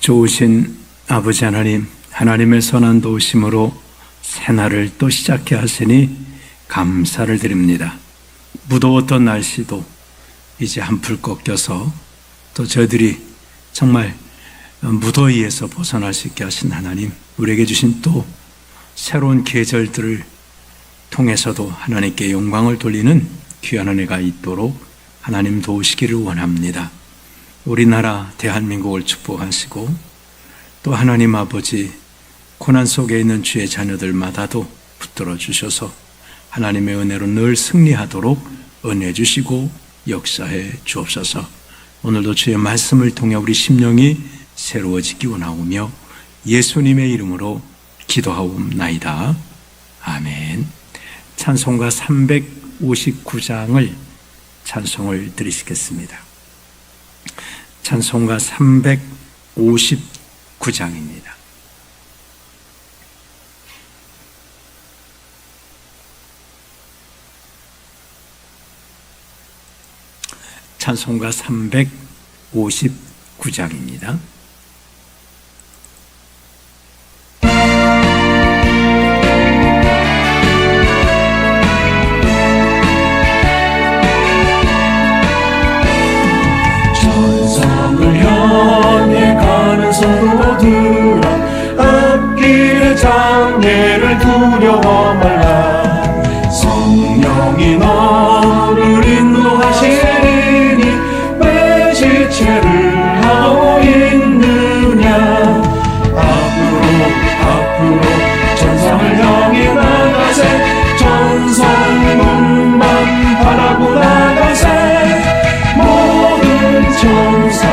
좋으신 아버지 하나님, 하나님의 선한 도우심으로 새날을 또 시작해 하시니 감사를 드립니다. 무더웠던 날씨도 이제 한풀 꺾여서 또 저희들이 정말 무더위에서 벗어날 수 있게 하신 하나님, 우리에게 주신 또 새로운 계절들을 통해서도 하나님께 영광을 돌리는 귀한 은혜가 있도록 하나님 도우시기를 원합니다. 우리나라 대한민국을 축복하시고 또 하나님 아버지 고난 속에 있는 주의 자녀들마다도 붙들어 주셔서 하나님의 은혜로 늘 승리하도록 은혜 주시고 역사해 주옵소서. 오늘도 주의 말씀을 통해 우리 심령이 새로워지기 원하오며 예수님의 이름으로 기도하옵나이다. 아멘. 찬송가 359장을 찬송을 드리시겠습니다. 찬송가 359장입니다. 찬송가 359장입니다. 앞길의 장애를 두려워 말라. 성령이 너를 인도하시니 왜 지체를 하고 있느냐. 앞으로 전성을 향해 나가세. 전성문만 바라고 나가세. 모든 천사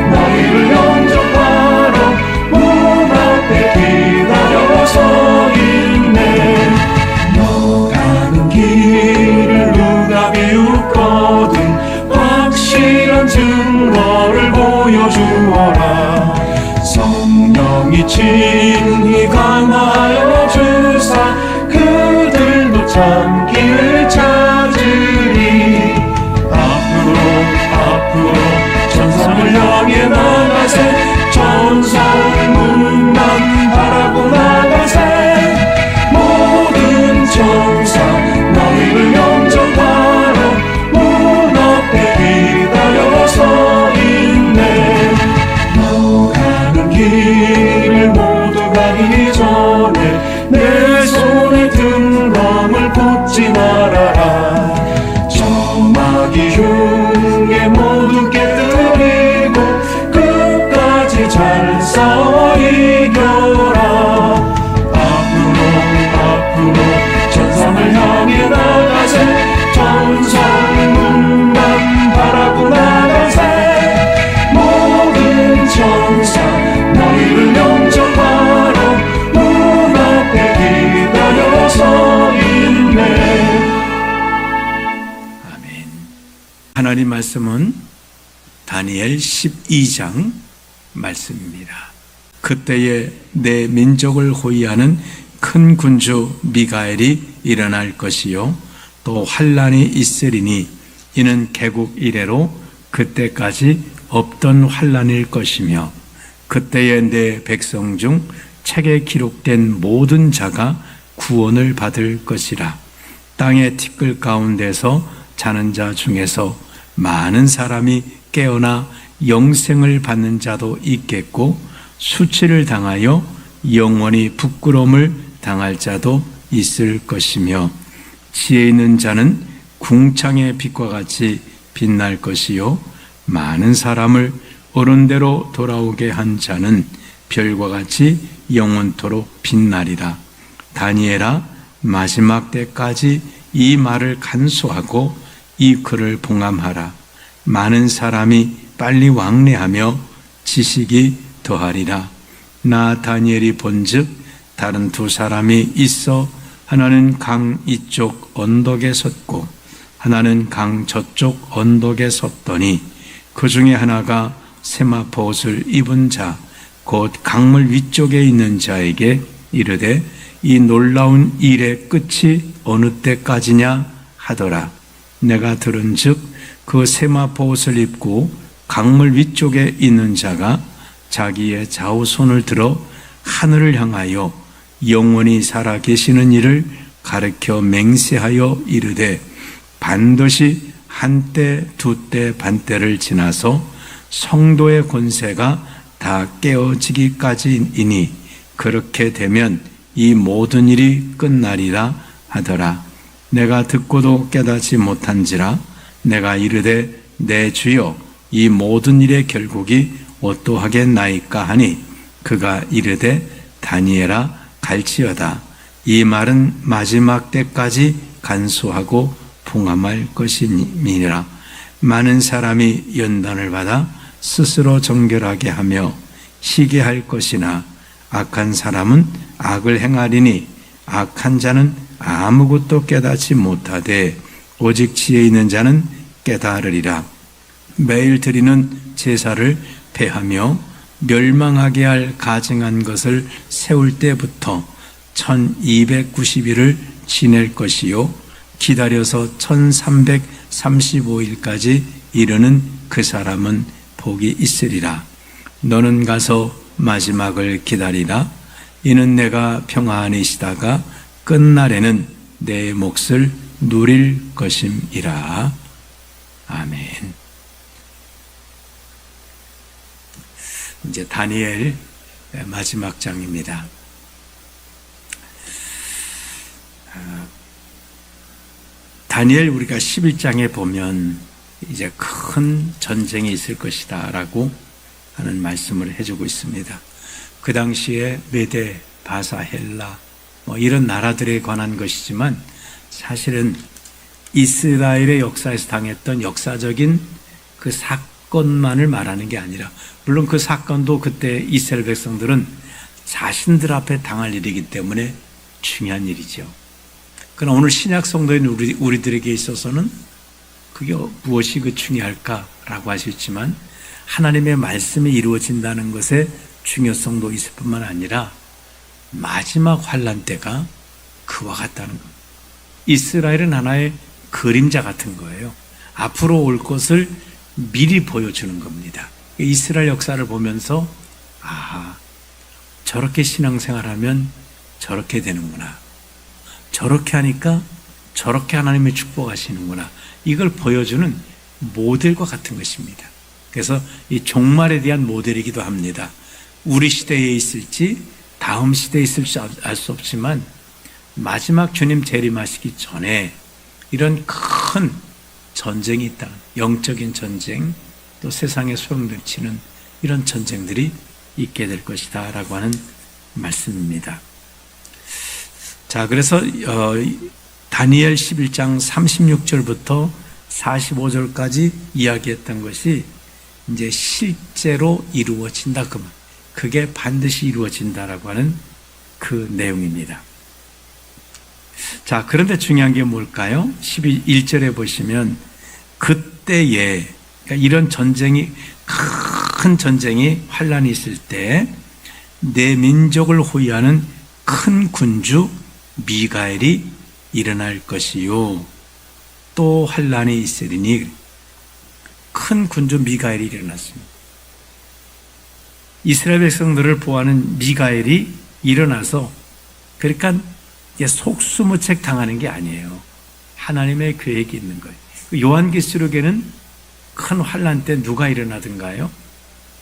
너희를 영접하러 문 앞에 기다려 서 있네. 너 가는 길을 누가 비웃거든 확실한 증거를 보여주어라. 성령이 친히 강하여 주사 그들도 참 길을 찾으리. 앞으로 전성을 향해 나가세. 전성문만 바라고 나가세. 모든 천사 너희를 영접하러 문 앞에 기다려 서 있네. 너 가는 길을 모두 가기 전에 내 손에 든검을 꽂지 말아라. 저마귀 흉에 모두 깨뜨리고 끝까지 잘 싸워 이겨라. 앞으로 전성을 향해 나가세. 전성문만 바라고 나가세. 모든 천사 너희를 영접하러 문 앞에 기다려 서 있네. 아멘. 하나님 말씀은 다니엘 12장 말씀입니다. 그때에 내 민족을 호위하는 큰 군주 미가엘이 일어날 것이요 또 환란이 있으리니 이는 개국 이래로 그때까지 없던 환란일 것이며 그때에 내 백성 중 책에 기록된 모든 자가 구원을 받을 것이라. 땅의 티끌 가운데서 자는 자 중에서 많은 사람이 깨어나 영생을 받는 자도 있겠고 수치를 당하여 영원히 부끄러움을 당할 자도 있을 것이며 지혜 있는 자는 궁창의 빛과 같이 빛날 것이요 많은 사람을 옳은대로 돌아오게 한 자는 별과 같이 영원토록 빛나리라. 다니엘아, 마지막 때까지 이 말을 간수하고 이 글을 봉함하라. 많은 사람이 빨리 왕래하며 지식이 더하리라. 나 다니엘이 본즉 다른 두 사람이 있어 하나는 강 이쪽 언덕에 섰고 하나는 강 저쪽 언덕에 섰더니 그 중에 하나가 세마포 옷을 입은 자 곧 강물 위쪽에 있는 자에게 이르되 이 놀라운 일의 끝이 어느 때까지냐 하더라. 내가 들은즉 그 세마포 옷을 입고 강물 위쪽에 있는 자가 자기의 좌우손을 들어 하늘을 향하여 영원히 살아 계시는 이를 가르쳐 맹세하여 이르되 반드시 한때 두때 반때를 지나서 성도의 권세가 다 깨어지기까지이니 그렇게 되면 이 모든 일이 끝나리라 하더라. 내가 듣고도 깨닫지 못한지라 내가 이르되 내 주여 이 모든 일의 결국이 어떠하겠나이까 하니 그가 이르되 다니엘아 갈지어다. 이 말은 마지막 때까지 간수하고 풍함할 것임이니라. 많은 사람이 연단을 받아 스스로 정결하게 하며 희게할 것이나 악한 사람은 악을 행하리니 악한 자는 아무것도 깨닫지 못하되 오직 지혜 있는 자는 깨달으리라. 매일 드리는 제사를 폐하며 멸망하게 할 가증한 것을 세울 때부터 1290일을 지낼 것이요 기다려서 1335일까지 이르는 그 사람은 복이 있으리라. 너는 가서 마지막을 기다리라. 이는 내가 평안히 쉬다가 끝날에는 내 몫을 누릴 것임이라. 아멘. 이제 다니엘 마지막 장입니다. 다니엘 우리가 11장에 보면 이제 큰 전쟁이 있을 것이다 라고 하는 말씀을 해주고 있습니다. 그 당시에 메데, 바사, 헬라 이런 나라들에 관한 것이지만 사실은 이스라엘의 역사에서 당했던 역사적인 그 사건만을 말하는 게 아니라, 물론 그 사건도 그때 이스라엘 백성들은 자신들 앞에 당할 일이기 때문에 중요한 일이죠. 그러나 오늘 신약 성도인 우리들에게 있어서는 그게 무엇이 그 중요할까라고 하셨지만 하나님의 말씀이 이루어진다는 것의 중요성도 있을 뿐만 아니라 마지막 환난 때가 그와 같다는 겁니다. 이스라엘은 하나의 그림자 같은 거예요. 앞으로 올 것을 미리 보여주는 겁니다. 이스라엘 역사를 보면서 저렇게 신앙생활하면 저렇게 되는구나, 저렇게 하니까 저렇게 하나님의 축복하시는구나, 이걸 보여주는 모델과 같은 것입니다. 그래서 이 종말에 대한 모델이기도 합니다. 우리 시대에 있을지 다음 시대에 있을지 알 수 없지만 마지막 주님 재림하시기 전에 이런 큰 전쟁이 있다. 영적인 전쟁, 또 세상에 소용돌이치는 이런 전쟁들이 있게 될 것이다 라고 하는 말씀입니다. 자, 그래서 다니엘 11장 36절부터 45절까지 이야기했던 것이 이제 실제로 이루어진다. 그게 반드시 이루어진다라고 하는 그 내용입니다. 자, 그런데 중요한 게 뭘까요? 1절에 보시면 그때에, 그러니까 이런 전쟁이, 큰 전쟁이 환란이 있을 때 내 민족을 호위하는 큰 군주 미가엘이 일어날 것이요 또 환란이 있으리니, 큰 군주 미가엘이 일어났습니다. 이스라엘 백성들을 보호하는 미가엘이 일어나서, 그러니까 속수무책 당하는 게 아니에요. 하나님의 계획이 있는 거예요. 요한계시록에는 큰 환란 때 누가 일어나든가요?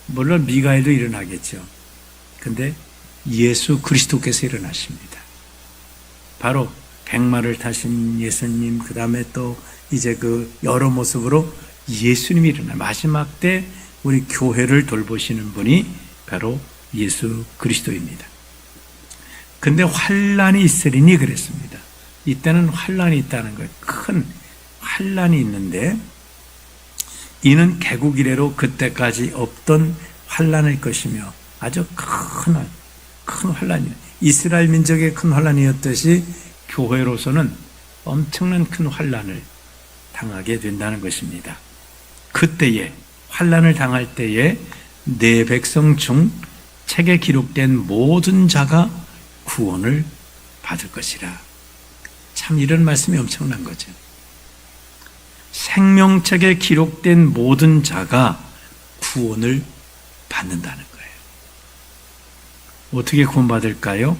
물론 미가엘도 일어나겠죠. 근데 예수 그리스도께서 일어나십니다. 바로 백마를 타신 예수님, 그 다음에 또 이제 그 여러 모습으로 예수님이 일어나, 마지막 때 우리 교회를 돌보시는 분이 바로 예수 그리스도입니다. 근데 환란이 있으리니 그랬습니다. 이때는 환란이 있다는 거예요. 큰 환란이 있는데 이는 개국 이래로 그때까지 없던 환란일 것이며 아주 큰 환란이에요. 이스라엘 민족의 큰 환란이었듯이 교회로서는 엄청난 큰 환란을 당하게 된다는 것입니다. 그때에 환란을 당할 때에 내 백성 중 책에 기록된 모든 자가 구원을 받을 것이라. 참 이런 말씀이 엄청난 거죠. 생명책에 기록된 모든 자가 구원을 받는다는 거예요. 어떻게 구원받을까요?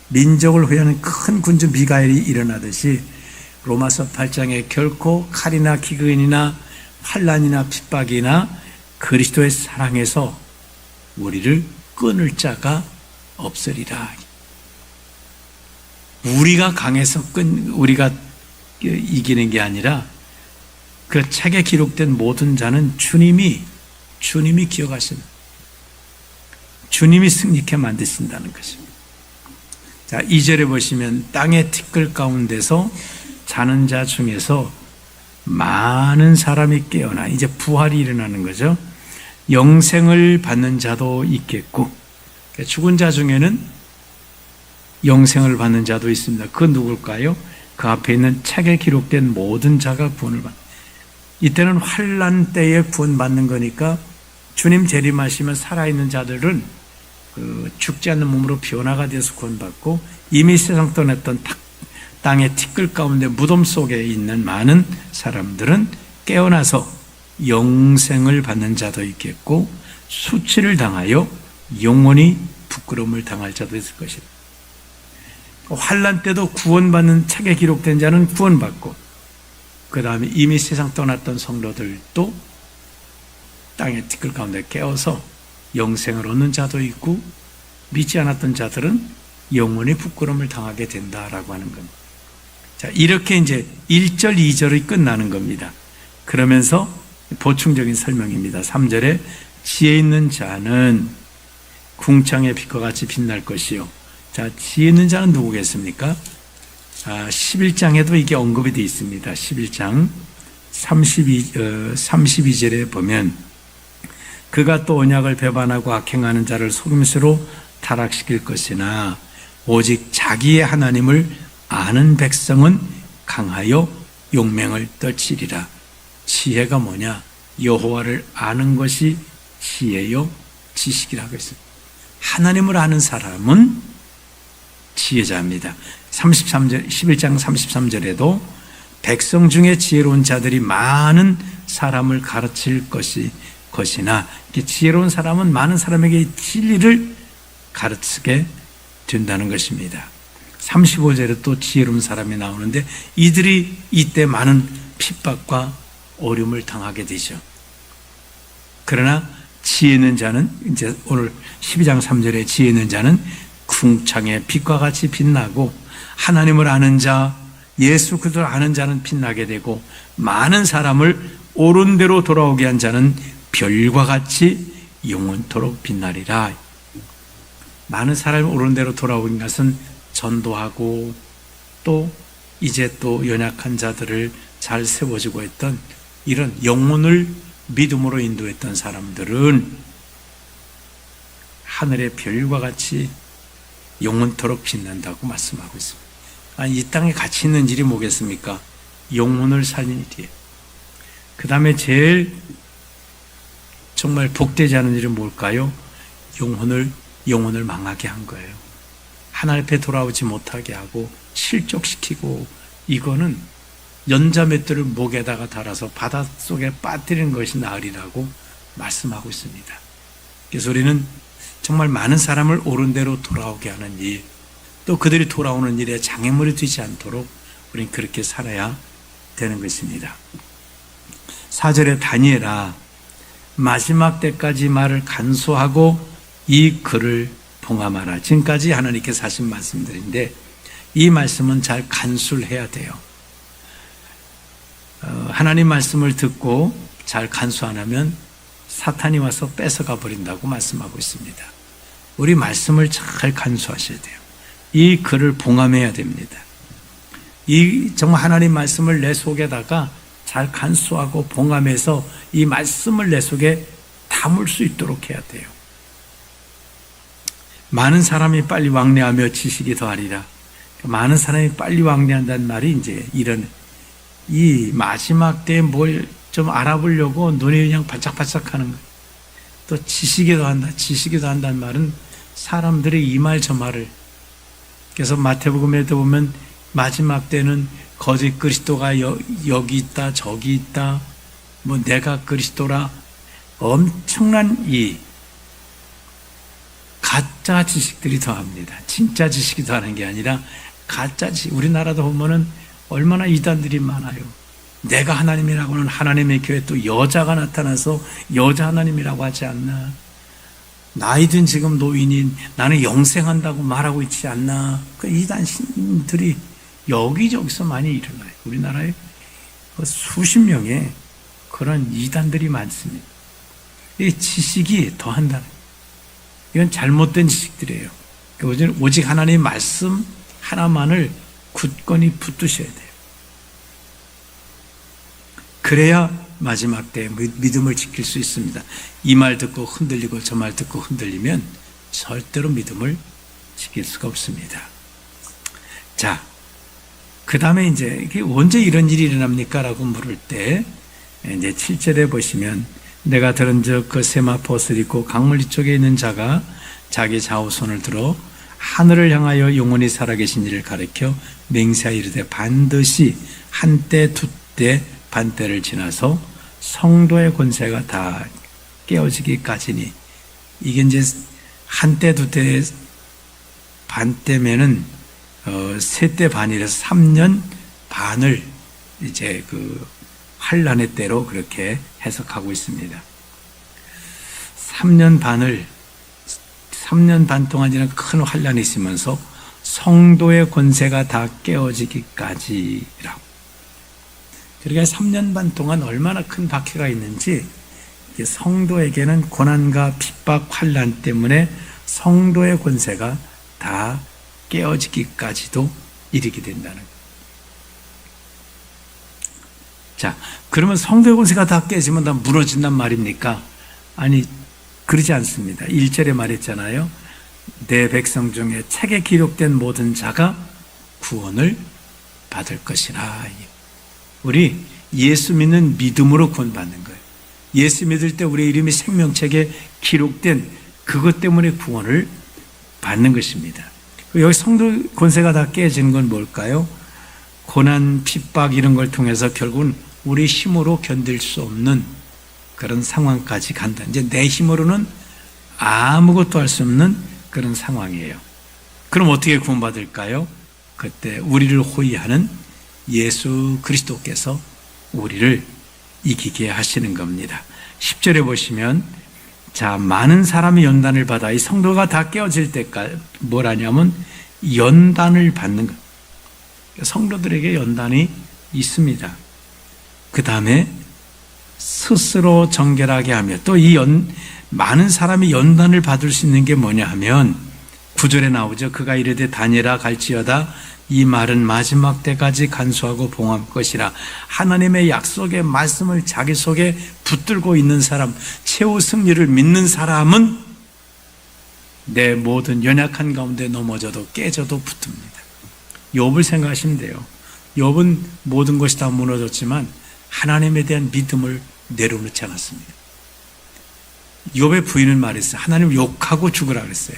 민족을 회하는 큰 군주 미가엘이 일어나듯이 로마서 8장에 결코 칼이나 기근이나 환난이나 핍박이나 그리스도의 사랑에서 우리를 끊을 자가 없으리라. 우리가 강해서 우리가 이기는 게 아니라 그 책에 기록된 모든 자는 주님이 기억하신다. 주님이 승리케 만드신다는 것입니다. 자, 2절에 보시면 땅의 티끌 가운데서 자는 자 중에서 많은 사람이 깨어나 이제 부활이 일어나는 거죠. 영생을 받는 자도 있겠고, 죽은 자 중에는 영생을 받는 자도 있습니다. 그 누굴까요? 그 앞에 있는 책에 기록된 모든 자가 구원을 받는. 이때는 환난 때에 구원받는 거니까 주님 재림하시면 살아있는 자들은 죽지 않는 몸으로 변화가 되어서 구원받고, 이미 세상 떠났던 땅의 티끌 가운데 무덤 속에 있는 많은 사람들은 깨어나서 영생을 받는 자도 있겠고, 수치를 당하여 영원히 부끄러움을 당할 자도 있을 것이다. 환난 때도 구원받는 책에 기록된 자는 구원받고, 그 다음에 이미 세상 떠났던 성도들도 땅의 티끌 가운데 깨어서 영생을 얻는 자도 있고, 믿지 않았던 자들은 영원히 부끄러움을 당하게 된다라고 하는 겁니다. 자, 이렇게 이제 1절, 2절이 끝나는 겁니다. 그러면서 보충적인 설명입니다. 3절에 지혜 있는 자는 궁창의 빛과 같이 빛날 것이요. 자, 지혜 있는 자는 누구겠습니까? 11장에도 이게 언급이 되어 있습니다. 11장 32절에 보면 그가 또 언약을 배반하고 악행하는 자를 속임수로 타락시킬 것이나 오직 자기의 하나님을 아는 백성은 강하여 용맹을 떨치리라. 지혜가 뭐냐? 여호와를 아는 것이 지혜요 지식이라고 했습니다. 하나님을 아는 사람은 지혜자입니다. 11장 33절에도 백성 중에 지혜로운 자들이 많은 사람을 가르칠 것이나, 지혜로운 사람은 많은 사람에게 진리를 가르치게 된다는 것입니다. 35절에 또 지혜로운 사람이 나오는데 이들이 이때 많은 핍박과 어려움을 당하게 되죠. 그러나 지혜 있는 자는, 이제 오늘 12장 3절에 지혜 있는 자는 궁창의 빛과 같이 빛나고, 하나님을 아는 자, 예수 그리스도를 아는 자는 빛나게 되고, 많은 사람을 옳은 대로 돌아오게 한 자는 별과 같이 영원토록 빛나리라. 많은 사람이 옳은 대로 돌아오는 것은 전도하고, 또 이제 또 연약한 자들을 잘 세워주고 했던 이런 영혼을 믿음으로 인도했던 사람들은 하늘의 별과 같이 영원토록 빛난다고 말씀하고 있습니다. 아니, 이 땅에 가치 있는 일이 뭐겠습니까? 영혼을 살리는 일이에요. 그 다음에 제일 정말 복되지 않은 일은 뭘까요? 영혼을 망하게 한 거예요. 하나님 앞에 돌아오지 못하게 하고 실족시키고, 이거는 연자맷돌을 목에다가 달아서 바닷속에 빠뜨리는 것이 나으리라고 말씀하고 있습니다. 그래서 우리는 정말 많은 사람을 옳은 대로 돌아오게 하는 일, 또 그들이 돌아오는 일에 장애물이 되지 않도록 우리는 그렇게 살아야 되는 것입니다. 4절에 다니엘아, 마지막 때까지 말을 간수하고 이 글을 봉함하라. 지금까지 하나님께서 하신 말씀들인데 이 말씀은 잘 간수를 해야 돼요. 하나님 말씀을 듣고 잘 간수 안 하면 사탄이 와서 뺏어가 버린다고 말씀하고 있습니다. 우리 말씀을 잘 간수하셔야 돼요. 이 글을 봉함해야 됩니다. 이 정말 하나님 말씀을 내 속에다가 잘 간수하고 봉함해서 이 말씀을 내 속에 담을 수 있도록 해야 돼요. 많은 사람이 빨리 왕래하며 지식이 더하리라. 많은 사람이 빨리 왕래한다는 말이 이제 이런 이 마지막 때에 뭘 좀 알아보려고 눈이 그냥 반짝반짝 하는 거예요. 또 지식이 더한다는 말은 사람들이 이 말 저 말을, 그래서 마태복음에도 보면 마지막 때는 거짓 그리스도가 여기 있다 저기 있다, 뭐 내가 그리스도라, 엄청난 이 가짜 지식들이 더합니다. 진짜 지식이 더하는 게 아니라 가짜 지식. 우리나라도 보면은 얼마나 이단들이 많아요. 내가 하나님이라고는 하나님의 교회 또 여자가 나타나서 여자 하나님이라고 하지 않나. 나이든 지금 노인인 나는 영생한다고 말하고 있지 않나. 그 이단신들이 여기저기서 많이 일어나요. 우리나라에 수십 명의 그런 이단들이 많습니다. 이 지식이 더한다는 거예요. 이건 잘못된 지식들이에요. 오직 하나님의 말씀 하나만을 굳건히 붙드셔야 돼요. 그래야 마지막 때 믿음을 지킬 수 있습니다. 이 말 듣고 흔들리고 저 말 듣고 흔들리면 절대로 믿음을 지킬 수가 없습니다. 자, 그 다음에 이제 이게 언제 이런 일이 일어납니까? 라고 물을 때 이제 7절에 보시면 내가 들은즉 그 세마포옷을 입고 강물 이쪽에 있는 자가 자기 좌우손을 들어 하늘을 향하여 영원히 살아계신 이를 가리켜 맹세하여 이르되 반드시 한때 두때 반때를 지나서 성도의 권세가 다 깨어지기까지니. 이게 이제 한때 두때 반때면은 세 때 반이라서 3년 반을 이제 그 환란의 때로 그렇게 해석하고 있습니다. 3년 반 동안이나 큰 환란이 있으면서 성도의 권세가 다 깨어지기까지라고. 그러니까 3년 반 동안 얼마나 큰 박해가 있는지 성도에게는 고난과 핍박, 환란 때문에 성도의 권세가 다 깨어지기까지도 이르게 된다는 거예요. 자, 그러면 성도의 권세가 다 깨지면 다 무너진단 말입니까? 아니, 그러지 않습니다. 1절에 말했잖아요. 내 백성 중에 책에 기록된 모든 자가 구원을 받을 것이라. 우리 예수 믿는 믿음으로 구원받는 거예요. 예수 믿을 때 우리 이름이 생명책에 기록된 그것 때문에 구원을 받는 것입니다. 여기 성도 권세가 다 깨지는 건 뭘까요? 고난, 핍박 이런 걸 통해서 결국은 우리 힘으로 견딜 수 없는 그런 상황까지 간다. 이제 내 힘으로는 아무것도 할 수 없는 그런 상황이에요. 그럼 어떻게 구원받을까요? 그때 우리를 호위하는 예수 그리스도께서 우리를 이기게 하시는 겁니다. 10절에 보시면 자, 많은 사람이 연단을 받아 이 성도가 다 깨어질 때까지 뭘 하냐면 연단을 받는 것. 성도들에게 연단이 있습니다. 그 다음에 스스로 정결하게 하며 또 이 많은 사람이 연단을 받을 수 있는 게 뭐냐 하면 9절에 나오죠. 그가 이르되 다니라 갈지어다 이 말은 마지막 때까지 간수하고 봉합 것이라. 하나님의 약속의 말씀을 자기 속에 붙들고 있는 사람, 최후 승리를 믿는 사람은 내 모든 연약한 가운데 넘어져도 깨져도 붙습니다. 욥을 생각하시면 돼요. 욥은 모든 것이 다 무너졌지만 하나님에 대한 믿음을 내려놓지 않았습니다. 욥의 부인은 말했어요. 하나님 욕하고 죽으라 그랬어요.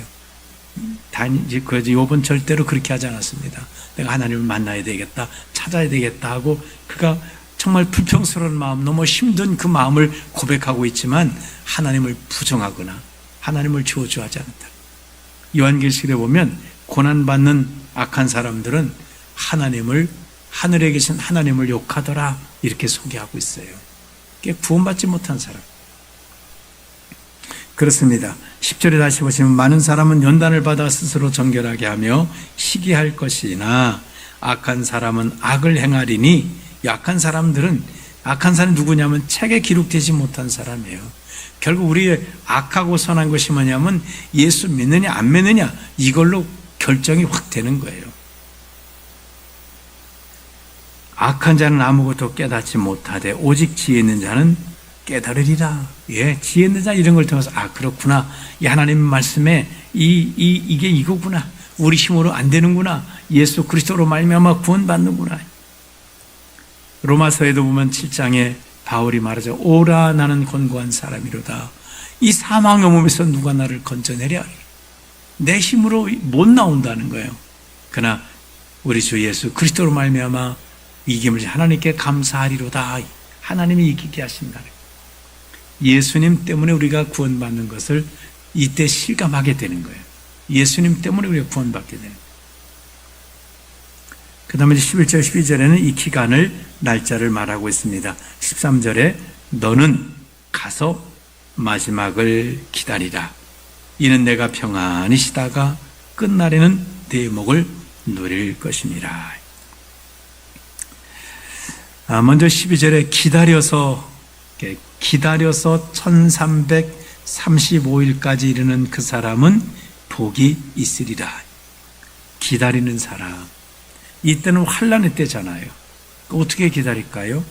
욥은 절대로 그렇게 하지 않았습니다. 내가 하나님을 만나야 되겠다, 찾아야 되겠다 하고 그가 정말 불평스러운 마음, 너무 힘든 그 마음을 고백하고 있지만 하나님을 부정하거나 하나님을 저주하지 않았다. 요한계시록에 보면 고난받는 악한 사람들은 하늘에 계신 하나님을 욕하더라 이렇게 소개하고 있어요. 구원받지 못한 사람. 그렇습니다. 10절에 다시 보시면 많은 사람은 연단을 받아 스스로 정결하게 하며 시기할 것이나 악한 사람은 악을 행하리니. 악한 사람이 누구냐면 책에 기록되지 못한 사람이에요. 결국 우리의 악하고 선한 것이 뭐냐면 예수 믿느냐 안 믿느냐 이걸로 결정이 확 되는 거예요. 악한 자는 아무것도 깨닫지 못하되 오직 지혜 있는 자는 깨달으리라. 예, 지혜 있는 자 이런 걸 통해서 그렇구나. 이 하나님 말씀에 이게 이거구나. 우리 힘으로 안 되는구나. 예수 그리스도로 말미암아 구원받는구나. 로마서에도 보면 7장에 바울이 말하죠. 오라 나는 곤고한 사람이로다. 이 사망의 몸에서 누가 나를 건져내랴. 내 힘으로 못 나온다는 거예요. 그러나 우리 주 예수 그리스도로 말미암아 이김을 하나님께 감사하리로다. 하나님이 이기게 하신다는 거예요. 예수님 때문에 우리가 구원받는 것을 이때 실감하게 되는 거예요. 예수님 때문에 우리가 구원받게 되는 거예요. 그 다음에 11절 12절에는 이 기간을 날짜를 말하고 있습니다. 13절에 너는 가서 마지막을 기다리라. 이는 내가 평안히 쉬다가 끝날에는 내 목을 누릴 것임이라. 먼저 12절에 기다려서 1335일까지 이르는 그 사람은 복이 있으리라. 기다리는 사람. 이때는 환란의 때잖아요. 어떻게 기다릴까요?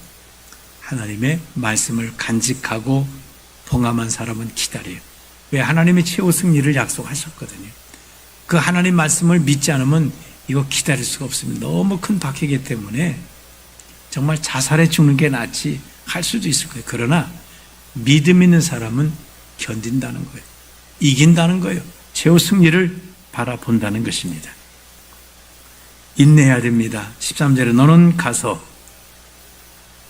하나님의 말씀을 간직하고 봉함한 사람은 기다려요. 왜? 하나님의 최후 승리를 약속하셨거든요. 그 하나님 말씀을 믿지 않으면 이거 기다릴 수가 없습니다. 너무 큰 박해이기 때문에 정말 자살해 죽는 게 낫지 할 수도 있을 거예요. 그러나 믿음 있는 사람은 견딘다는 거예요. 이긴다는 거예요. 최후 승리를 바라본다는 것입니다. 인내해야 됩니다. 13절에 너는 가서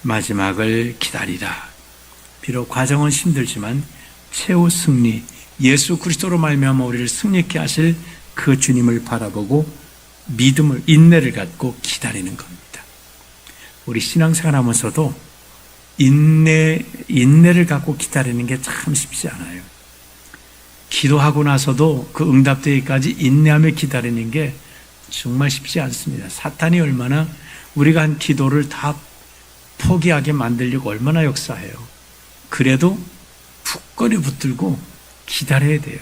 마지막을 기다리라. 비록 과정은 힘들지만 최후 승리, 예수 그리스도로 말미암아 우리를 승리케 하실 그 주님을 바라보고 믿음을, 인내를 갖고 기다리는 겁니다. 우리 신앙생활 하면서도 인내를 갖고 기다리는 게 참 쉽지 않아요. 기도하고 나서도 그 응답되기까지 인내하며 기다리는 게 정말 쉽지 않습니다. 사탄이 얼마나 우리가 한 기도를 다 포기하게 만들려고 얼마나 역사해요. 그래도 굳건히 붙들고 기다려야 돼요.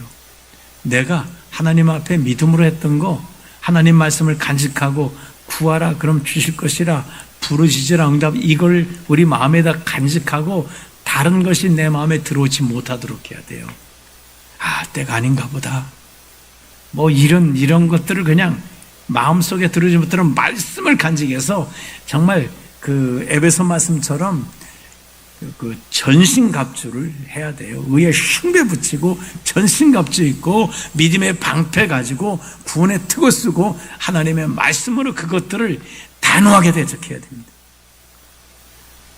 내가 하나님 앞에 믿음으로 했던 거, 하나님 말씀을 간직하고 구하라 그럼 주실 것이라, 부르짖으라 응답, 이걸 우리 마음에다 간직하고 다른 것이 내 마음에 들어오지 못하도록 해야 돼요. 때가 아닌가 보다. 이런 것들을 그냥 마음속에 들어오지 못하는 말씀을 간직해서 정말 그 에베소 말씀처럼 그 전신갑주를 해야 돼요. 의에 흉배 붙이고 전신갑주 입고 믿음의 방패 가지고 구원의 특을 쓰고 하나님의 말씀으로 그것들을 단호하게 대적해야 됩니다.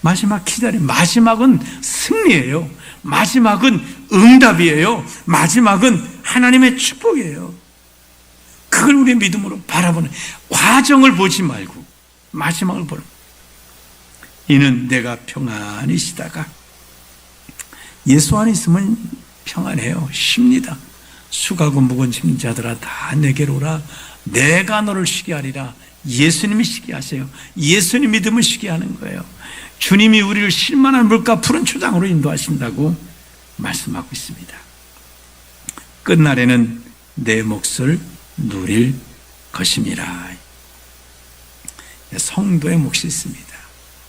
마지막 기다림, 마지막은 승리예요. 마지막은 응답이에요. 마지막은 하나님의 축복이에요. 그걸 우리 믿음으로 바라보는, 과정을 보지 말고 마지막을 보는. 이는 내가 평안히 쉬다가, 예수 안에 있으면 평안해요. 쉽니다. 수고하고 무거운 짐진 자들아 다 내게로 오라. 내가 너를 쉬게 하리라. 예수님이 쉬게 하세요. 예수님 믿음을 쉬게 하는 거예요. 주님이 우리를 쉴만한 물가 푸른 초장으로 인도하신다고 말씀하고 있습니다. 끝날에는 내 몫을 누릴 것임이라. 성도의 몫이 있습니다.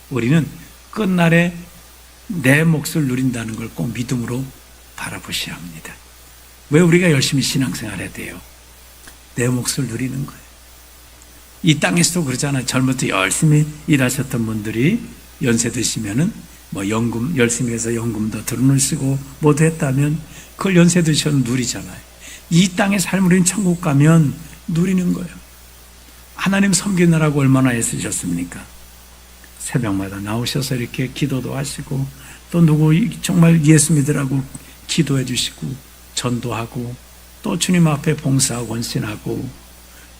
우리는 끝날에 내 몫을 누린다는 걸 꼭 믿음으로 바라보셔야 합니다. 왜 우리가 열심히 신앙생활해야 돼요? 내 몫을 누리는 거예요. 이 땅에서도 그러잖아요. 젊을 때 열심히 일하셨던 분들이 연세 드시면은 연금 열심히 해서 연금도 들어놓으시고 모두 했다면 그걸 연세 드셔서 누리잖아요. 이 땅의 삶을 우리는 천국 가면 누리는 거예요. 하나님 섬기느라고 얼마나 애쓰셨습니까? 새벽마다 나오셔서 이렇게 기도도 하시고 또 누구 정말 예수 믿으라고 기도해 주시고 전도하고 또 주님 앞에 봉사하고 헌신하고,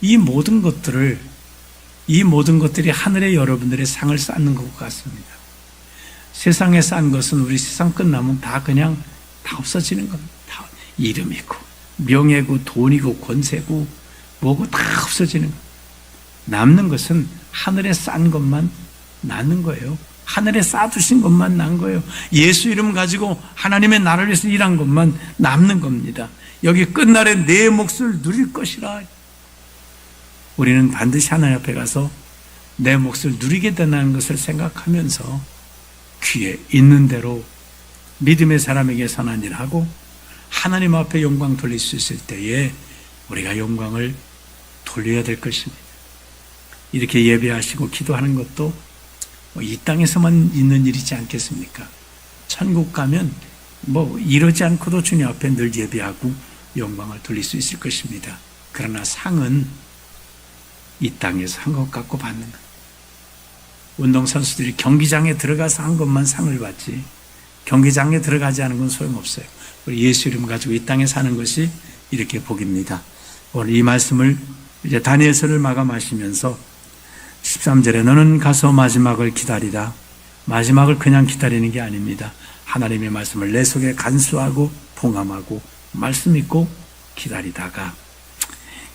이 모든 것들이 하늘의 여러분들의 상을 쌓는 것 같습니다. 세상에 쌓은 것은 우리 세상 끝나면 다 없어지는 겁니다. 다 이름이고 명예고 돈이고 권세고 뭐고 다 없어지는 겁니다. 남는 것은 하늘에 쌓은 것만 남는 거예요. 하늘에 쌓아두신 것만 난 거예요. 예수 이름 가지고 하나님의 나라를 위해서 일한 것만 남는 겁니다. 여기 끝날에 내 몫을 누릴 것이라. 우리는 반드시 하나님 앞에 가서 내 몫을 누리게 된다는 것을 생각하면서 귀에 있는 대로 믿음의 사람에게 선한 일을 하고 하나님 앞에 영광 돌릴 수 있을 때에 우리가 영광을 돌려야 될 것입니다. 이렇게 예배하시고 기도하는 것도 이 땅에서만 있는 일이지 않겠습니까? 천국 가면 이러지 않고도 주님 앞에 늘 예배하고 영광을 돌릴 수 있을 것입니다. 그러나 상은 이 땅에서 한 것 갖고 받는 것. 운동선수들이 경기장에 들어가서 한 것만 상을 받지 경기장에 들어가지 않은 건 소용없어요. 우리 예수 이름 가지고 이 땅에 사는 것이 이렇게 복입니다. 오늘 이 말씀을 이제 다니엘서를 마감하시면서 13절에 너는 가서 마지막을 기다리라. 마지막을 그냥 기다리는 게 아닙니다. 하나님의 말씀을 내 속에 간수하고 봉함하고 말씀 있고 기다리다가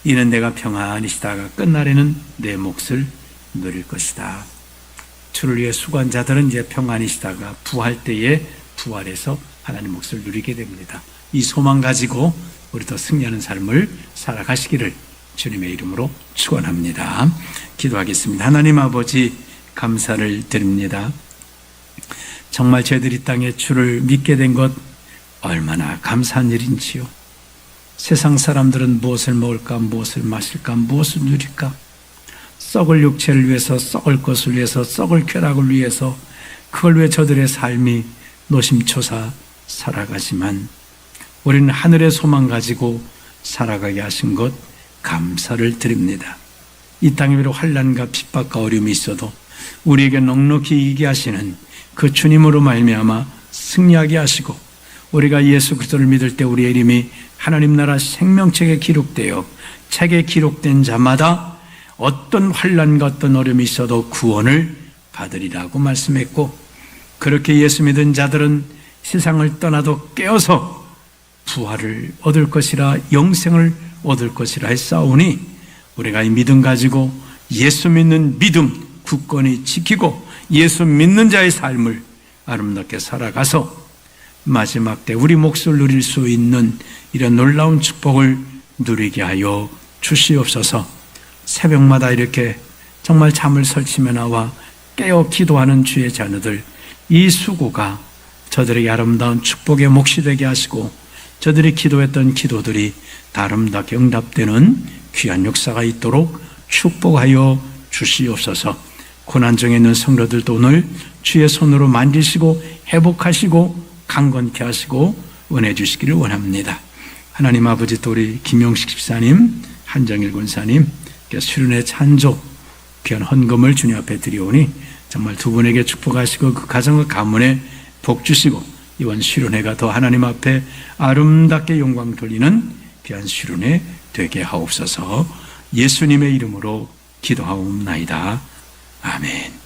이는 내가 평안히 쉬다가 끝날에는 내 몫을 누릴 것이다. 주를 위해 수고한 자들은 이제 평안히 쉬다가 부활 때에 부활해서 하나님 몫을 누리게 됩니다. 이 소망 가지고 우리도 승리하는 삶을 살아가시기를 주님의 이름으로 축원합니다. 기도하겠습니다. 하나님 아버지 감사를 드립니다. 정말 저희들이 땅에 주를 믿게 된 것 얼마나 감사한 일인지요. 세상 사람들은 무엇을 먹을까, 무엇을 마실까, 무엇을 누릴까, 썩을 육체를 위해서, 썩을 것을 위해서, 썩을 쾌락을 위해서 그걸 위해 저들의 삶이 노심초사 살아가지만 우리는 하늘의 소망 가지고 살아가게 하신 것 감사를 드립니다. 이 땅에 비록 환난과 핍박과 어려움이 있어도 우리에게 넉넉히 이기게 하시는 그 주님으로 말미암아 승리하게 하시고 우리가 예수 그리스도를 믿을 때 우리의 이름이 하나님 나라 생명책에 기록되어 책에 기록된 자마다 어떤 환난과 어떤 어려움이 있어도 구원을 받으리라고 말씀했고 그렇게 예수 믿은 자들은 세상을 떠나도 깨어서 부활을 얻을 것이라 영생을 얻을 것이라 했사오니 우리가 이 믿음 가지고 예수 믿는 믿음 굳건히 지키고 예수 믿는 자의 삶을 아름답게 살아가서 마지막 때 우리 몫을 누릴 수 있는 이런 놀라운 축복을 누리게 하여 주시옵소서. 새벽마다 이렇게 정말 잠을 설치며 나와 깨어 기도하는 주의 자녀들 이 수고가 저들에게 아름다운 축복의 몫이 되게 하시고 저들이 기도했던 기도들이 아름답게 응답되는 귀한 역사가 있도록 축복하여 주시옵소서. 고난 중에 있는 성도들도 오늘 주의 손으로 만지시고 회복하시고 강건케 하시고 은혜 주시기를 원합니다. 하나님 아버지 또 우리 김용식 집사님, 한정일 군사님 수련의 찬조 귀한 헌금을 주님 앞에 드리오니 정말 두 분에게 축복하시고 그 가정과 가문에 복 주시고 이번 수련회가 더 하나님 앞에 아름답게 영광 돌리는 귀한 수련회 되게 하옵소서. 예수님의 이름으로 기도하옵나이다. 아멘.